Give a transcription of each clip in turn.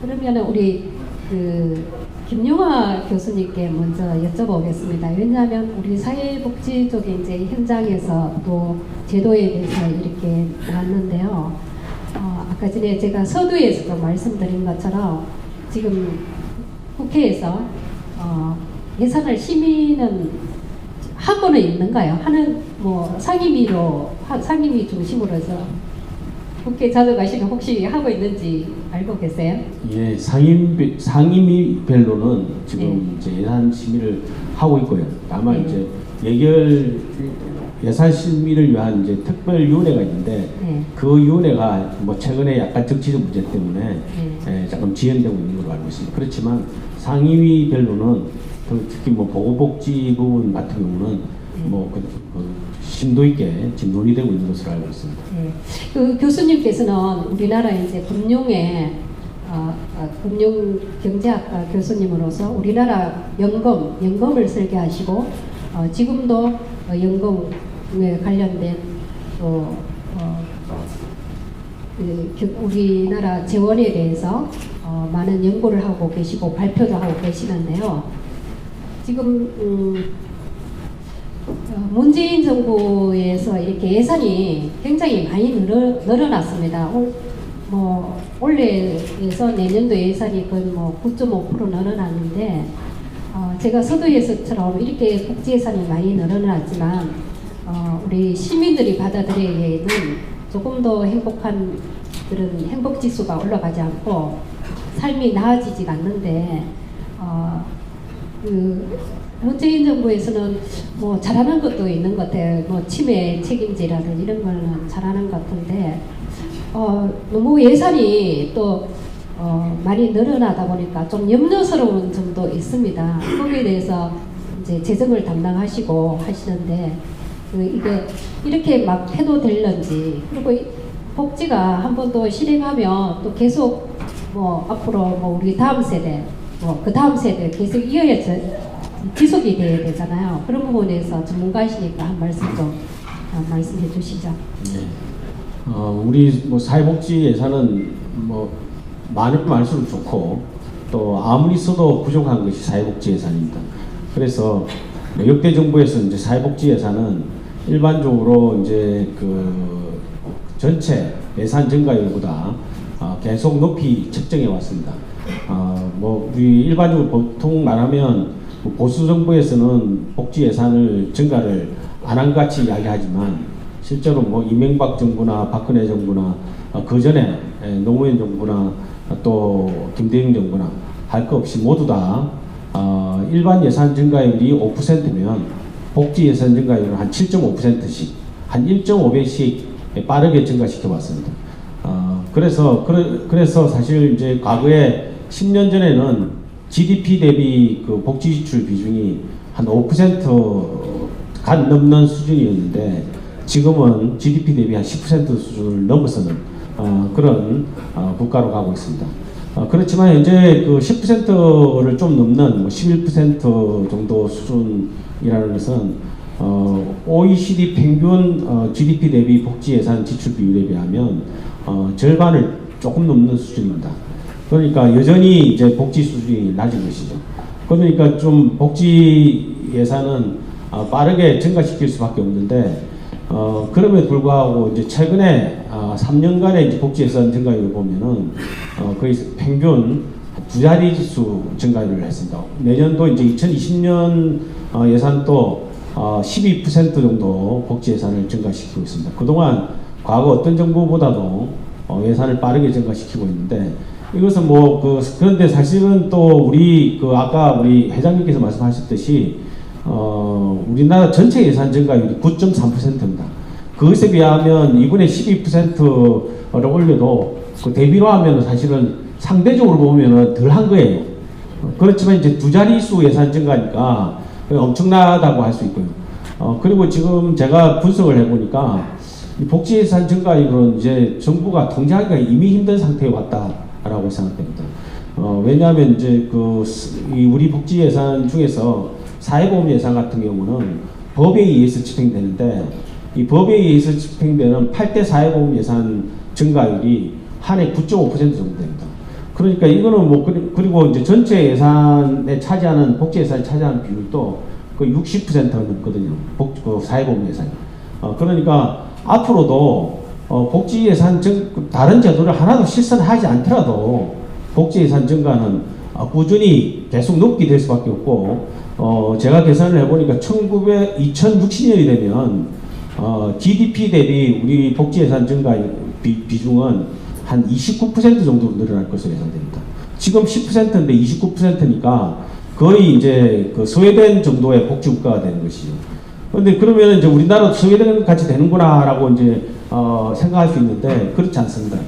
그러면은 우리 김용화 교수님께 먼저 여쭤보겠습니다. 왜냐하면 우리 사회복지 쪽에 이제 현장에서 또 제도에 대해서 이렇게 나왔는데요. 아까 전에 제가 서두에서도 말씀드린 것처럼 지금 국회에서 예산을 심의는 하고는 있는가요? 하는 뭐 상임위 중심으로 해서 국회 자주 가시면 혹시 하고 있는지 알고 계세요? 예, 상임위별로는 지금 이제 예산 심의를 하고 있고요. 다만 이제 예산 심의를 위한 이제 특별위원회가 있는데 그 위원회가 뭐 최근에 약간 정치적 문제 때문에 조금 지연되고 있는 걸로 알고 있습니다. 그렇지만 상임위별로는 특히 뭐 보건복지 부분 같은 경우는 심도 있게 지금 논의되고 있는 것으로 알고 있습니다. 그 교수님께서는 우리나라 이제 금융경제학과 교수님으로서 우리나라 연금을 설계하시고 지금도 연금에 관련된 또 우리나라 재원에 대해서 많은 연구를 하고 계시고 발표도 하고 계시는데요. 지금 문재인 정부에서 이렇게 예산이 굉장히 많이 늘어났습니다. 올해에서 내년도 예산이 거의 9.5% 늘어났는데 제가 서두에서처럼 이렇게 복지 예산이 많이 늘어났지만 우리 시민들이 받아들이기에는 조금 더 행복한 그런 행복 지수가 올라가지 않고 삶이 나아지지가 않는데 문재인 정부에서는 뭐 잘하는 것도 있는 것 같아요. 치매 책임제라든지 이런 거는 잘하는 것 같은데 너무 예산이 또 많이 늘어나다 보니까 좀 염려스러운 점도 있습니다. 거기에 대해서 이제 재정을 담당하시고 하시는데 이게 이렇게 막 해도 될런지, 그리고 복지가 한 번 더 실행하면 또 계속 앞으로 우리 다음 세대 그 다음 세대 계속 지속이 돼야 되잖아요. 그런 부분에서 전문가이시니까 한 말씀 좀 말씀해 주시죠. 네. 우리 사회복지 예산은 많으면 많을수록 좋고 또 아무리 써도 부족한 것이 사회복지 예산입니다. 그래서 역대 정부에서 이제 사회복지 예산은 일반적으로 이제 전체 예산 증가율보다 계속 높이 책정해 왔습니다. 우리 일반적으로 보통 말하면 보수 정부에서는 복지 예산을 증가를 안 한 같이 이야기하지만 실제로 이명박 정부나 박근혜 정부나 그 전에 노무현 정부나 또 김대중 정부나 할 것 없이 모두 다 일반 예산 증가율이 5%면 복지 예산 증가율은 한 7.5%씩 한 1.5배씩 빠르게 증가시켜 왔습니다. 그래서 사실 이제 과거에 10년 전에는 GDP 대비 그 복지 지출 비중이 한 5% 간 넘는 수준이었는데 지금은 GDP 대비 한 10% 수준을 넘어서는 그런 국가로 가고 있습니다. 그렇지만 현재 그 10%를 좀 넘는 11% 정도 수준이라는 것은 OECD 평균 GDP 대비 복지 예산 지출 비율에 비하면 절반을 조금 넘는 수준입니다. 그러니까 여전히 이제 복지 수준이 낮은 것이죠. 그러니까 좀 복지 예산은 빠르게 증가시킬 수밖에 없는데 그럼에도 불구하고 이제 최근에 3년간의 이제 복지 예산 증가율을 보면은 거의 평균 두 자릿수 증가율을 했습니다. 내년도 이제 2020년 예산도 12% 정도 복지 예산을 증가시키고 있습니다. 그동안 과거 어떤 정부보다도 예산을 빠르게 증가시키고 있는데 이것은 그런데 사실은 또 아까 우리 회장님께서 말씀하셨듯이 우리나라 전체 예산 증가율이 9.3%입니다. 그것에 비하면 이번에 12%를 올려도 대비로 하면 사실은 상대적으로 보면 덜한 거예요. 그렇지만 이제 두 자릿수 예산 증가니까 엄청나다고 할 수 있고요. 그리고 지금 제가 분석을 해보니까 복지 예산 증가율은 이제 정부가 통제하기가 이미 힘든 상태에 왔다라고 생각됩니다. 왜냐하면 이제 우리 복지 예산 중에서 사회보험 예산 같은 경우는 법에 의해서 집행되는데 이 법에 의해서 집행되는 8대 사회보험 예산 증가율이 한 해 9.5% 정도 됩니다. 그러니까 이거는 뭐 그리고 이제 전체 예산에 차지하는 복지 예산에 차지하는 비율도 거의 60%가 넘거든요. 그 사회보험 예산이. 그러니까 앞으로도 복지 예산 다른 제도를 하나도 실천하지 않더라도 복지 예산 증가는 꾸준히 계속 높게 될 수밖에 없고 제가 계산을 해보니까 2060년이 되면 GDP 대비 우리 복지 예산 증가 비중은 한 29% 정도로 늘어날 것으로 예상됩니다. 지금 10%인데 29%니까 거의 이제 그 스웨덴 정도의 복지 국가가 되는 것이죠. 그런데 그러면 이제 우리나라도 스웨덴 같이 되는구나라고 이제 생각할 수 있는데 그렇지 않습니다.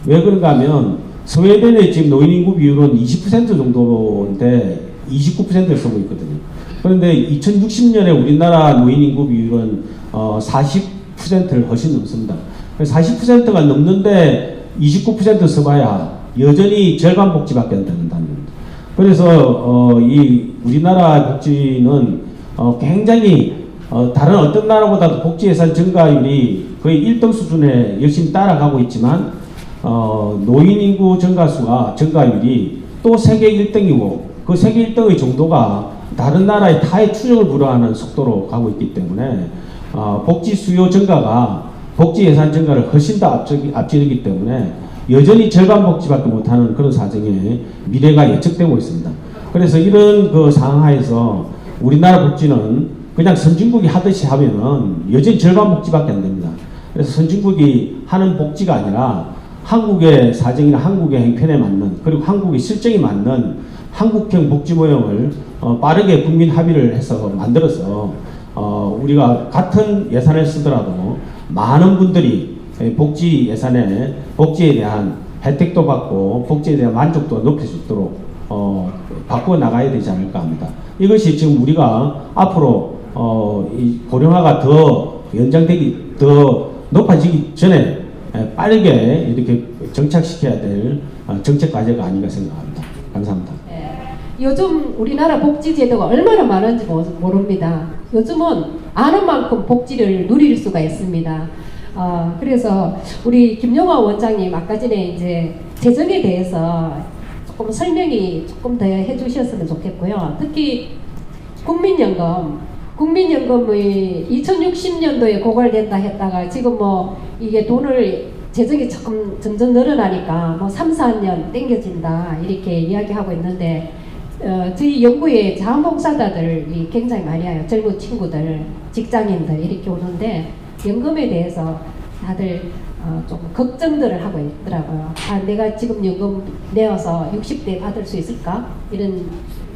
왜 그런가 하면 스웨덴의 지금 노인 인구 비율은 20% 정도인데 29%를 쓰고 있거든요. 그런데 2060년에 우리나라 노인 인구 비율은 40%를 훨씬 넘습니다. 40%가 넘는데 29% 써봐야 여전히 절반 복지밖에 안 된다는 겁니다. 그래서 이 우리나라 복지는 굉장히 다른 어떤 나라보다도 복지 예산 증가율이 거의 1등 수준에 열심히 따라가고 있지만 노인 인구 증가율이 또 세계 1등이고 그 세계 1등의 정도가 다른 나라의 타의 추종을 불허하는 속도로 가고 있기 때문에 복지 수요 증가가 복지 예산 증가를 훨씬 더 앞지르기 때문에 여전히 절반 복지밖에 못하는 그런 사정에 미래가 예측되고 있습니다. 그래서 이런 그 상황하에서 우리나라 복지는 그냥 선진국이 하듯이 하면은 여전히 절반 복지밖에 안 됩니다. 그래서 선진국이 하는 복지가 아니라 한국의 사정이나 한국의 행편에 맞는 그리고 한국의 실정에 맞는 한국형 복지 모형을 빠르게 국민 합의를 해서 만들어서 우리가 같은 예산을 쓰더라도 많은 분들이 복지 예산에 복지에 대한 혜택도 받고 복지에 대한 만족도가 높일 수 있도록 바꾸어 나가야 되지 않을까 합니다. 이것이 지금 우리가 앞으로 이 고령화가 더 연장되기 더 높아지기 전에 빠르게 이렇게 정착시켜야 될 정책 과제가 아닌가 생각합니다. 감사합니다. 요즘 우리나라 복지제도가 얼마나 많은지 모릅니다. 요즘은 아는 만큼 복지를 누릴 수가 있습니다. 그래서 우리 김용화 원장님 아까 전에 이제 재정에 대해서 조금 설명이 조금 더 해주셨으면 좋겠고요. 특히 국민연금이 2060년도에 고갈된다 했다가 지금 뭐 이게 돈을 재정이 조금 점점 늘어나니까 뭐 3, 4년 땡겨진다 이렇게 이야기하고 있는데 저희 연구에 자원봉사자들이 굉장히 많이 와요. 젊은 친구들, 직장인들 이렇게 오는데 연금에 대해서 다들 좀 걱정들을 하고 있더라고요. 내가 지금 연금 내어서 60대 받을 수 있을까? 이런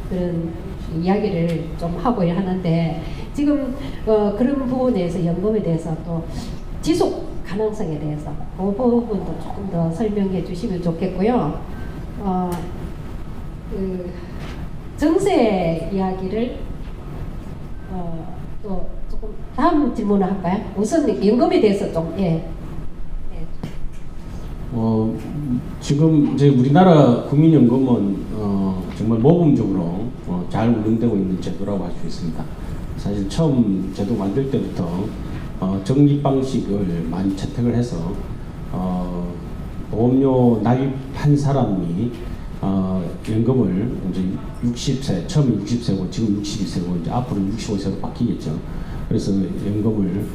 그런 이야기를 좀 하고 하는데 지금 그런 부분에서 연금에 대해서 또 지속 가능성에 대해서 그 부분도 조금 더 설명해 주시면 좋겠고요. 정세 이야기를 또 조금 다음 질문을 할까요? 우선 연금에 대해서 좀 지금 이제 우리나라 국민연금은 정말 모범적으로 잘 운영되고 있는 제도라고 할 수 있습니다. 사실 처음 제도 만들 때부터 적립 방식을 많이 채택을 해서 보험료 납입한 사람이 연금을 이제 60세, 처음에 60세고 지금 62세고 이제 앞으로 65세로 바뀌겠죠. 그래서 연금을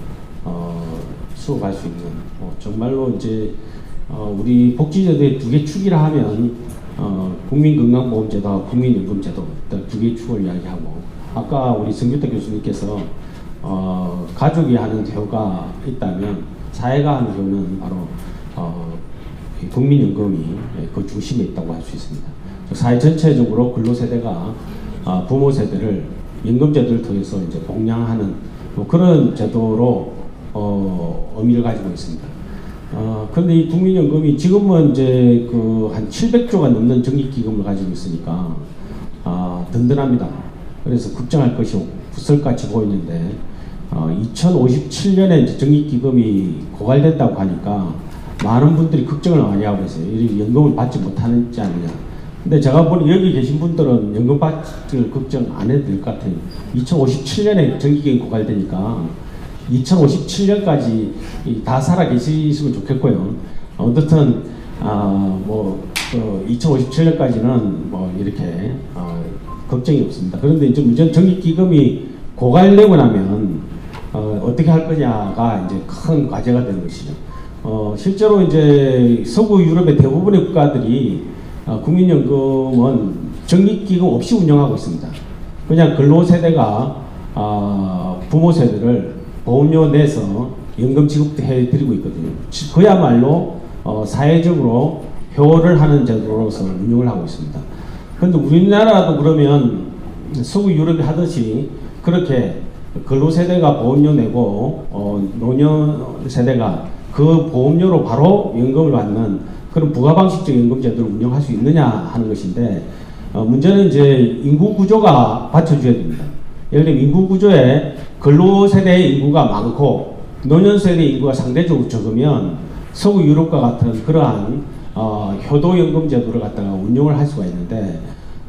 수급할 수 있는 정말로 이제 우리 복지제도의 두 개 축이라 하면 국민건강보험제도와 국민연금제도 두 개의 축을 이야기하고 아까 우리 성규태 교수님께서 가족이 하는 대우가 있다면 사회가 하는 대우는 바로 국민연금이 그 중심에 있다고 할 수 있습니다. 사회 전체적으로 근로세대가 부모 세대를 연금제도를 통해서 이제 복양하는 그런 제도로 의미를 가지고 있습니다. 그런데 이 국민연금이 지금은 이제 한 700조가 넘는 적립기금을 가지고 있으니까 든든합니다. 그래서 걱정할 것이 없을같이 보이는데 2057년에 이제 적립기금이 고갈된다고 하니까 많은 분들이 걱정을 많이 하고 있어요. 이 연금을 받지 못하는지 아니냐. 근데 제가 보니 여기 계신 분들은 연금 받을 걱정 안 해도 될 것 같아요. 2057년에 정기기금이 고갈되니까 2057년까지 다 살아 계시면 좋겠고요. 어떻든 뭐 2057년까지는 뭐 이렇게 걱정이 없습니다. 그런데 이제 문제는 적립기금이 고갈되고 나면 어떻게 할 거냐가 이제 큰 과제가 되는 것이죠. 실제로 이제 서구 유럽의 대부분의 국가들이 국민연금은 적립기금 없이 운영하고 있습니다. 그냥 근로세대가 부모 세대를 보험료 내서 연금 지급해 드리고 있거든요. 그야말로 사회적으로 효를 하는 제도로서 운영을 하고 있습니다. 그런데 우리나라도 그러면 서구 유럽이 하듯이 그렇게 근로세대가 보험료 내고 노년 세대가 그 보험료로 바로 연금을 받는 그런 부가방식적 연금 제도를 운영할 수 있느냐 하는 것인데 문제는 이제 인구 구조가 받쳐줘야 됩니다. 예를 들면 인구 구조에 근로세대의 인구가 많고 노년세대 인구가 상대적으로 적으면 서구 유럽과 같은 그러한 효도연금 제도를 갖다가 운영을 할 수가 있는데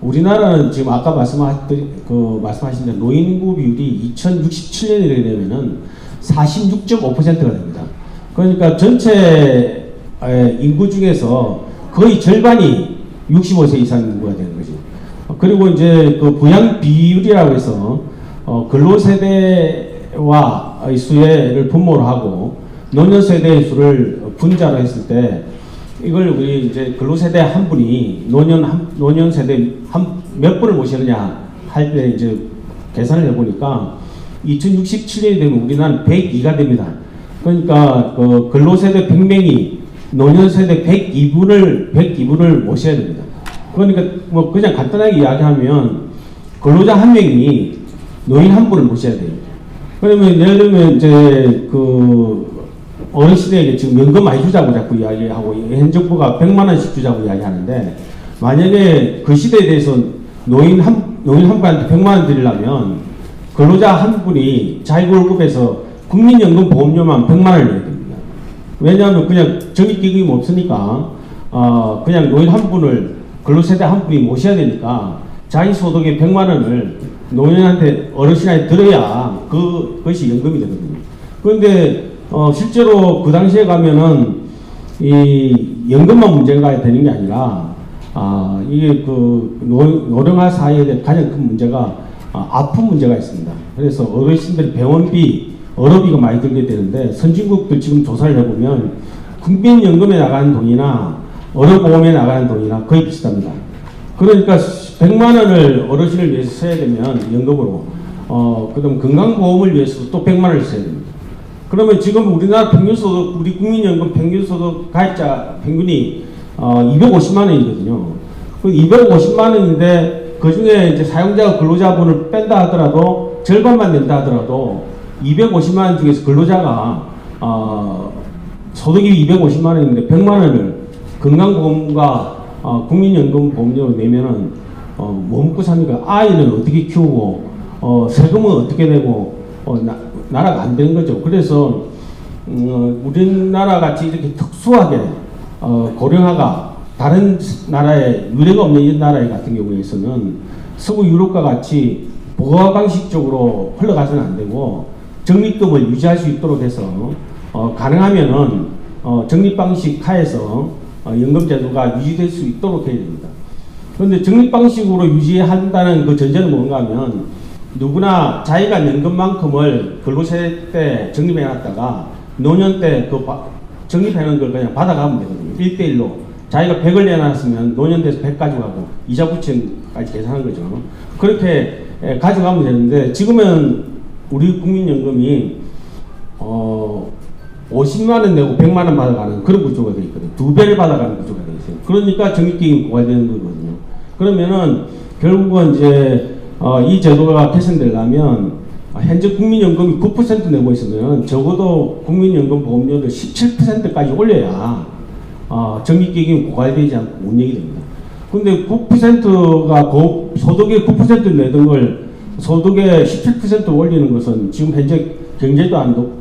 우리나라는 지금 아까 말씀하신 대로 노인구 비율이 2067년이 되면은 46.5%가 됩니다. 그러니까 전체 인구 중에서 거의 절반이 65세 이상 인구가 되는 거죠. 그리고 이제 그 부양 비율이라고 해서 근로세대와 수혜를 분모로 하고 노년세대의 수를 분자로 했을 때 이걸 우리 이제 근로세대 한 분이 노년세대 몇 분을 모시느냐 할 때 이제 계산을 해보니까 2067년이 되면 우리나라는 102가 됩니다. 그러니까 그 근로세대 100명이 노년세대 102분을 모셔야 됩니다. 그러니까 뭐 그냥 간단하게 이야기하면 근로자 한 명이 노인 한 분을 모셔야 돼요. 그러면 예를 들면 이제 그 어르신에게 지금 연금 많이 주자고 자꾸 이야기하고 현 정부가 100만 원씩 주자고 이야기하는데 만약에 그 시대에 대해서 노인 한 분한테 100만 원 드리려면 근로자 한 분이 자기 월급에서 국민연금 보험료만 100만 원을 내야 됩니다. 왜냐하면 그냥 적립기금이 없으니까 그냥 노인 한 분을 근로세대 한 분이 모셔야 되니까 자기 소득의 100만 원을 노인한테 어르신한테 들어야 그것이 연금이 되거든요. 그런데 실제로 그 당시에 가면은 이 연금만 문제가 되는 게 아니라 이게 그 노령화 사회의 가장 큰 문제가 아픈 문제가 있습니다. 그래서 어르신들 병원비, 의료비가 많이 들게 되는데 선진국들 지금 조사를 해보면 국민연금에 나가는 돈이나 의료보험에 나가는 돈이나 거의 비슷합니다. 그러니까 100만 원을 어르신을 위해서 써야 되면 연금으로 그다음 건강보험을 위해서도 또 100만 원을 써야 됩니다. 그러면 지금 우리나라 평균소득, 우리 국민연금 평균소득 가입자 평균이 250만 원이거든요. 그 250만 원인데 그 중에 이제 사용자 근로자분을 뺀다 하더라도 절반만 낸다 하더라도 250만 원 중에서 근로자가 소득이 250만 원인데 100만 원을 건강보험과 국민연금 보험료를 내면은 뭐 먹고 삽니까? 아이는 어떻게 키우고 세금은 어떻게 내고 나라가 안 되는 거죠. 그래서 우리나라 같이 이렇게 특수하게 고령화가 다른 나라에 유례가 없는 이 나라 같은 경우에서는 서구 유럽과 같이 부가 방식적으로 흘러가서는 안 되고 적립금을 유지할 수 있도록 해서 가능하면은 적립 방식 하에서 연금 제도가 유지될 수 있도록 해야 됩니다. 그런데 적립 방식으로 유지한다는 그 전제는 뭔가 하면 누구나 자기가 연금만큼을 근로세대 때 적립해 놨다가 노년 때 그 적립해 놓은 걸 그냥 받아가면 되거든요. 1대1로. 자기가 100을 내놨으면 노년 돼서 100 가져가고 이자 부채까지 계산한 거죠. 그렇게 가져가면 되는데 지금은 우리 국민연금이 50만 원 내고 100만 원 받아가는 그런 구조가 되어 있거든요. 2배를 받아가는 구조가 되어 있어요. 그러니까 적립기금이 고갈되는 거거든요. 그러면은 결국은 이제 이 제도가 개선되려면 현재 국민연금이 9% 내고 있으면 적어도 국민연금 보험료를 17%까지 올려야 적립기금이 고갈되지 않고 운영이 됩니다. 근데 9%가 소득의 9% 내던 걸 소득의 17% 올리는 것은 지금 현재 경제도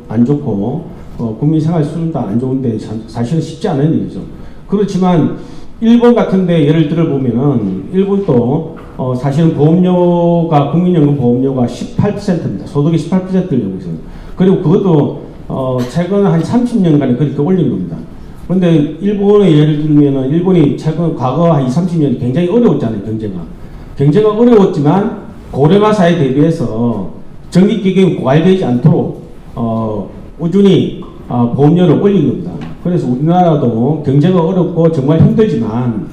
안 좋고 국민 생활 수준도 안 좋은데 사실은 쉽지 않은 일이죠. 그렇지만 일본 같은데 예를 들어 보면은 일본도 사실은 보험료가 국민연금 보험료가 18%입니다. 소득의 18%를 내고 있습니다. 그리고 그것도 최근 한 30년간에 그렇게 올린 겁니다. 근데 일본의 예를 들면은 일본이 최근 과거 한 20, 30년 굉장히 어려웠잖아요, 경제가 어려웠지만 고령화 사회에 대비해서 전기기금이 고갈되지 않도록 꾸준히 보험료를 올린 겁니다. 그래서 우리나라도 경제가 어렵고 정말 힘들지만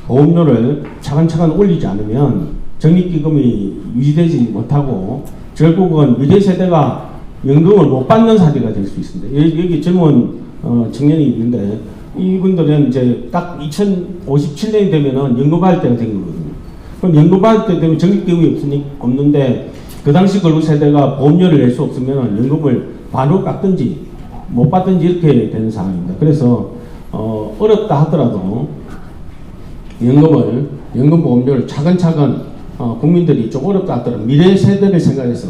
보험료를 차근차근 올리지 않으면 전기기금이 유지되지 못하고 결국은 미래 세대가 연금을 못 받는 사례가 될 수 있습니다. 여기 젊은 청년이 있는데 이분들은 이제 딱 2057년이 되면은 연금 받을 때가 된 거거든요. 그럼 연금 받을 때 되면 전기기금이 없는데 그 당시 근로 세대가 보험료를 낼 수 없으면 연금을 반으로 깎든지 못 받든지 이렇게 되는 상황입니다. 그래서 어렵다 하더라도 연금 보험료를 차근차근 국민들이 좀 어렵다 하더라도 미래 세대를 생각해서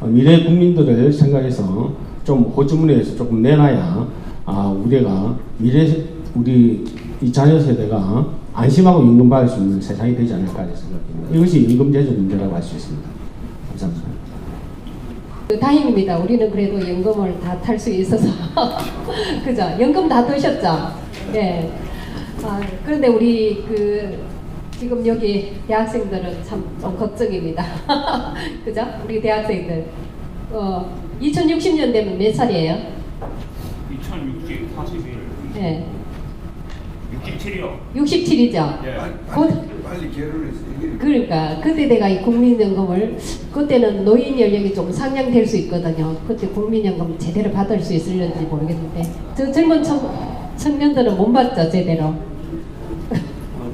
미래 국민들을 생각해서 좀 호주머니에서 조금 내놔야 우리 이 자녀 세대가 안심하고 연금 받을 수 있는 세상이 되지 않을까 생각합니다. 이것이 연금 제도 문제라고 할 수 있습니다. 감사합니다. 다행입니다. 우리는 그래도 연금을 다 탈 수 있어서 그죠? 연금 다 드셨죠? 네. 그런데 우리 지금 여기 대학생들은 참 좀 걱정입니다. 그죠? 우리 대학생들 2060년 되면 몇 살이에요? 2060, 41. 네. 67이요. 67이죠? 예. 빨리 결혼해서 얘기를. 그러니까 그때 내가 이 국민연금을 그때는 노인 연령이 좀 상향될 수 있거든요. 그때 국민연금 제대로 받을 수 있을지 모르겠는데 저 젊은 청년들은 못 받죠 제대로.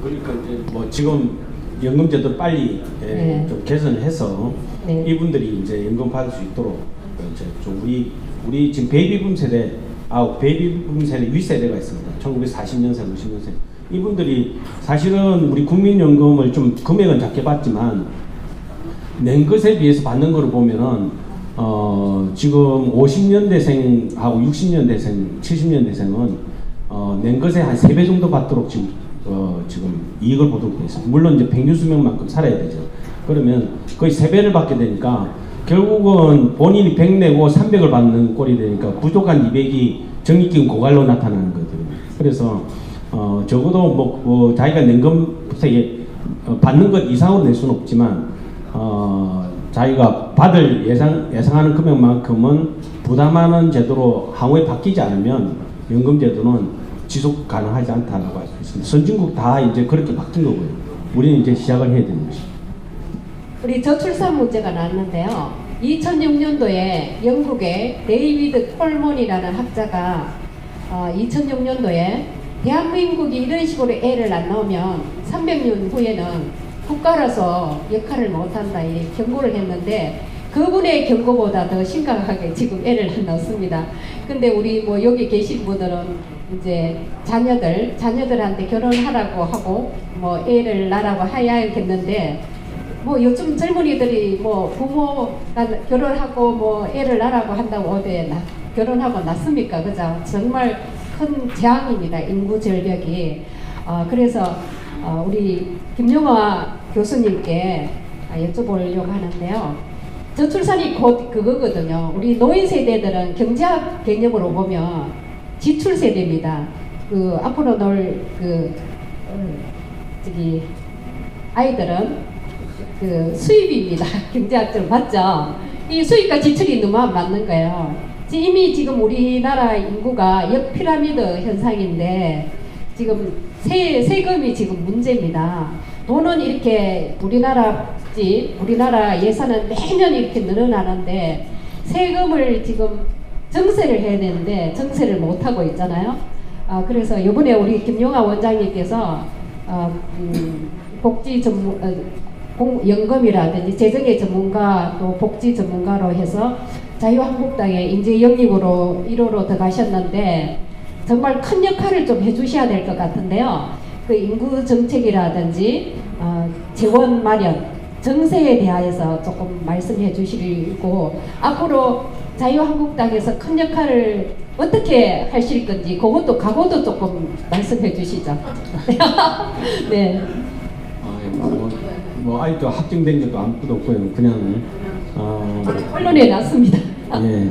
그러니까 이제 뭐 지금 연금제도 빨리 네. 좀 개선해서 네. 이분들이 이제 연금 받을 수 있도록 이제 좀 우리 지금 베이비붐 세대 베이비붐 세대 윗세대가 있습니다. 1940년생, 50년생 이분들이 사실은 우리 국민연금을 좀 금액은 작게 받지만 낸 것에 비해서 받는 거를 보면은 지금 50년대생하고 60년대생, 70년대생은 낸 것에 한 3배 정도 받도록 지금 이익을 보도록 되어 있습니다. 물론 이제 평균 수명만큼 살아야 되죠. 그러면 거의 3배를 받게 되니까 결국은 본인이 100 내고 300을 받는 꼴이 되니까 부족한 200이 전기기금 고갈로 나타나는 거거든요. 그래서 적어도 뭐 자기가 낸 것부터 받는 것 이상으로 낼 수는 없지만 자기가 받을 예상하는 금액만큼은 부담하는 제도로 향후에 바뀌지 않으면 연금제도는 지속 가능하지 않다라고 할 수 있습니다. 선진국 다 이제 그렇게 바뀐 거고요. 우리는 이제 시작을 해야 되는 것이죠. 우리 저출산 문제가 나왔는데요. 2006년도에 영국의 데이비드 콜먼이라는 학자가 2006년도에 대한민국이 이런 식으로 애를 안 낳으면 300년 후에는 국가로서 역할을 못한다 이 경고를 했는데 그분의 경고보다 더 심각하게 지금 애를 안 낳습니다. 근데 우리 뭐 여기 계신 분들은 이제 자녀들한테 결혼하라고 하고 뭐 애를 낳으라고 해야겠는데 뭐 요즘 젊은이들이 뭐 부모가 결혼하고 뭐 애를 낳으라고 한다고 어디 결혼하고 낳습니까? 그죠? 정말 큰 재앙입니다. 인구 절벽이. 그래서 우리 김용화 교수님께 여쭤보려고 하는데요. 저출산이 곧 그거거든요. 우리 노인 세대들은 경제학 개념으로 보면 지출 세대입니다. 앞으로 놀 아이들은 수입입니다. 경제학적으로 맞죠? 이 수입과 지출이 너무 안 맞는 거예요. 이미 지금 우리나라 인구가 역피라미드 현상인데 지금 세금이 지금 문제입니다. 돈은 이렇게 우리나라 예산은 매년 이렇게 늘어나는데 세금을 지금 정세를 해야 되는데 정세를 못 하고 있잖아요. 그래서 이번에 우리 김용하 원장님께서 복지 연금이라든지 재정의 전문가 또 복지 전문가로 해서 자유한국당의 인재 영입으로 1호로 들어가셨는데 정말 큰 역할을 좀 해주셔야 될 것 같은데요. 그 인구 정책이라든지 재원 마련, 정세에 대하여서 조금 말씀해 주시고 앞으로 자유한국당에서 큰 역할을 어떻게 하실 건지 그것도 각오도 조금 말씀해 주시죠. 네. 뭐 아직도 확정된 것도 아무것도 없고요. 그냥 언론에 났습니다. 예.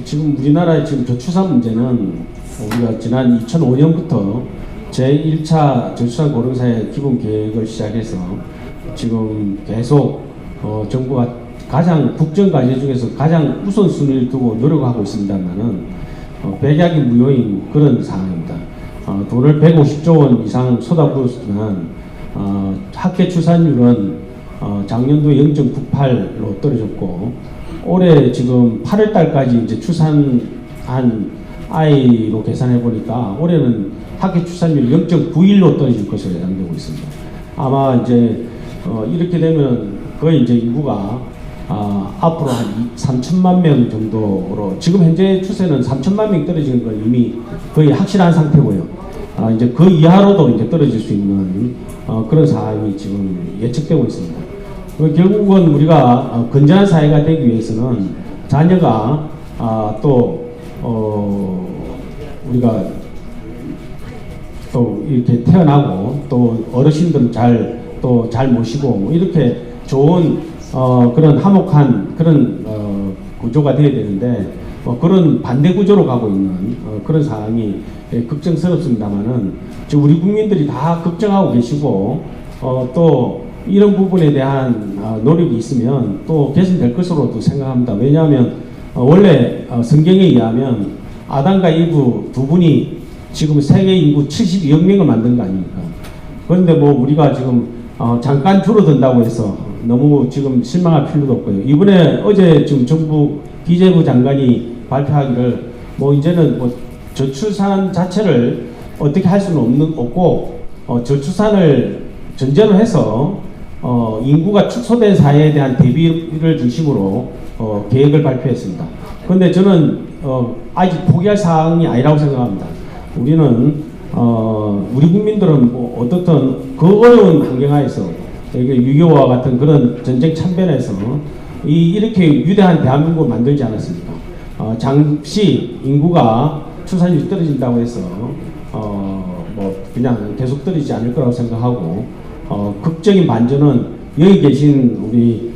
지금 우리나라의 지금 저출산 문제는 우리가 지난 2005년부터 제1차 저출산 고령사회 기본 계획을 시작해서 지금 계속 정부가 가장 국정 과제 중에서 가장 우선순위를 두고 노력하고 있습니다만은 백약이 무효인 그런 상황입니다. 돈을 150조 원 이상 쏟아부었지만 학계 출산율은 작년도에 0.98로 떨어졌고 올해 지금 8월 달까지 이제 출산한 아이로 계산해 보니까 올해는 학계 출산율 0.91로 떨어질 것으로 예상되고 있습니다. 아마 이제 이렇게 되면 거의 이제 인구가 앞으로 한 3천만 명 정도로 지금 현재 추세는 3천만 명 떨어지는 건 이미 거의 확실한 상태고요. 이제 그 이하로도 이제 떨어질 수 있는 그런 상황이 지금 예측되고 있습니다. 결국은 우리가 건전한 사회가 되기 위해서는 자녀가 또 우리가 또 이렇게 태어나고 또 어르신들 잘 모시고 뭐 이렇게 좋은 그런 화목한 그런 구조가 되어야 되는데 그런 반대 구조로 가고 있는 그런 상황이 걱정스럽습니다만은 지금 우리 국민들이 다 걱정하고 계시고 또 이런 부분에 대한 노력이 있으면 또 개선될 것으로도 생각합니다. 왜냐하면 원래 성경에 의하면 아담과 이브 두 분이 지금 세계 인구 72억 명을 만든 거 아닙니까? 그런데 뭐 우리가 지금 잠깐 줄어든다고 해서 너무 지금 실망할 필요도 없고요. 이번에 어제 지금 정부 기재부 장관이 발표하기를 뭐 이제는 뭐 저출산 자체를 어떻게 할 수는 없고 저출산을 전제로 해서 인구가 축소된 사회에 대한 대비를 중심으로 계획을 발표했습니다. 그런데 저는 아직 포기할 사항이 아니라고 생각합니다. 우리는 우리 국민들은 뭐 어떻든 그 어려운 환경하에서 6.25와 같은 그런 전쟁 참변에서 이렇게 위대한 대한민국을 만들지 않았습니까? 잠시 인구가 출산율이 떨어진다고 해서 뭐 그냥 계속 떨어지지 않을 거라고 생각하고 극적인 반전은 여기 계신 우리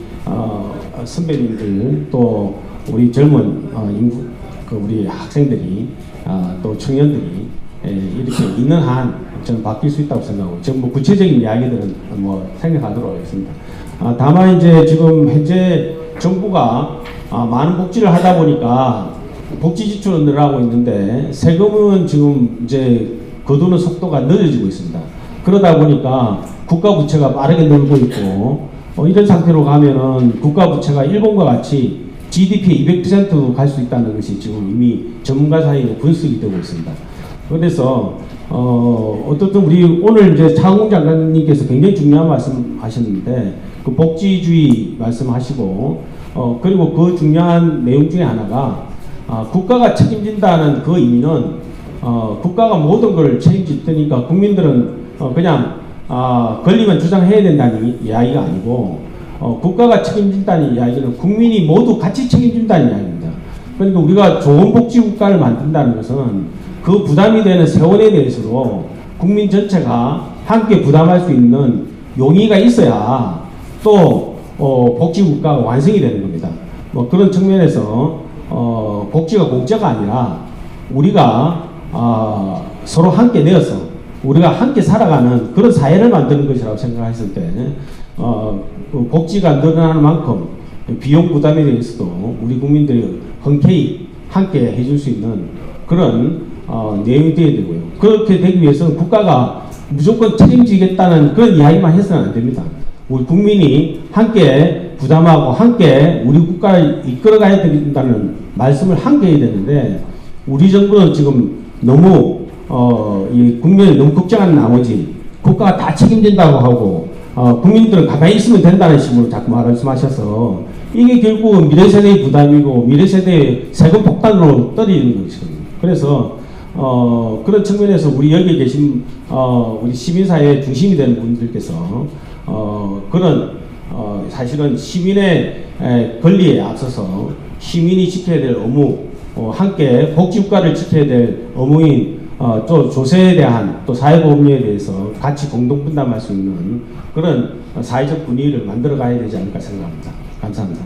선배님들 또 우리 젊은 인구 우리 학생들이 또 청년들이 이렇게 있는 한 저는 바뀔 수 있다고 생각하고 지금 뭐 구체적인 이야기들은 뭐 생각하도록 하겠습니다. 다만 이제 지금 현재 정부가 많은 복지를 하다 보니까 복지 지출은 늘어나고 있는데 세금은 지금 이제 거두는 속도가 늦어지고 있습니다. 그러다 보니까 국가 부채가 빠르게 늘고 있고 이런 상태로 가면은 국가 부채가 일본과 같이 GDP의 200% 갈 수 있다는 것이 지금 이미 전문가 사이에 분석이 되고 있습니다. 그래서 어떻든 우리 오늘 이제 차은공 장관님께서 굉장히 중요한 말씀하셨는데 그 복지주의 말씀하시고 그리고 그 중요한 내용 중에 하나가 국가가 책임진다는 그 의미는 국가가 모든 걸 책임질 테니까 국민들은 그냥 권리만 주장해야 된다는 이야기가 아니고 국가가 책임진다는 이야기는 국민이 모두 같이 책임진다는 이야기입니다. 그러니까 우리가 좋은 복지국가를 만든다는 것은 그 부담이 되는 세원에 대해서도 국민 전체가 함께 부담할 수 있는 용의가 있어야 또 복지국가가 완성이 되는 겁니다. 뭐 그런 측면에서 복지가 공짜가 아니라 우리가 서로 함께 내어서 우리가 함께 살아가는 그런 사회를 만드는 것이라고 생각했을 때 복지가 늘어나는 만큼 비용 부담에 대해서도 우리 국민들이 흔쾌히 함께 해줄 수 있는 그런 내용이 되어야 되고요. 그렇게 되기 위해서는 국가가 무조건 책임지겠다는 그런 이야기만 해서는 안 됩니다. 우리 국민이 함께 부담하고 함께 우리 국가를 이끌어가야 된다는 말씀을 함께 해야 되는데 우리 정부는 지금 너무 이 국민을 너무 걱정하는 나머지 국가가 다 책임진다고 하고 국민들은 가만히 있으면 된다는 식으로 자꾸 말씀하셔서 이게 결국은 미래 세대의 부담이고 미래 세대의 세금 폭탄으로 떨어지는 것이거든요. 그래서 그런 측면에서 우리 여기 계신 우리 시민사회 중심이 되는 분들께서 그런 사실은 시민의 권리에 앞서서 시민이 지켜야 될 의무 함께 복지국가를 지켜야 될 의무인 또 조세에 대한 또 사회보험료에 대해서 같이 공동 분담할 수 있는 그런 사회적 분위기를 만들어 가야 되지 않을까 생각합니다. 감사합니다.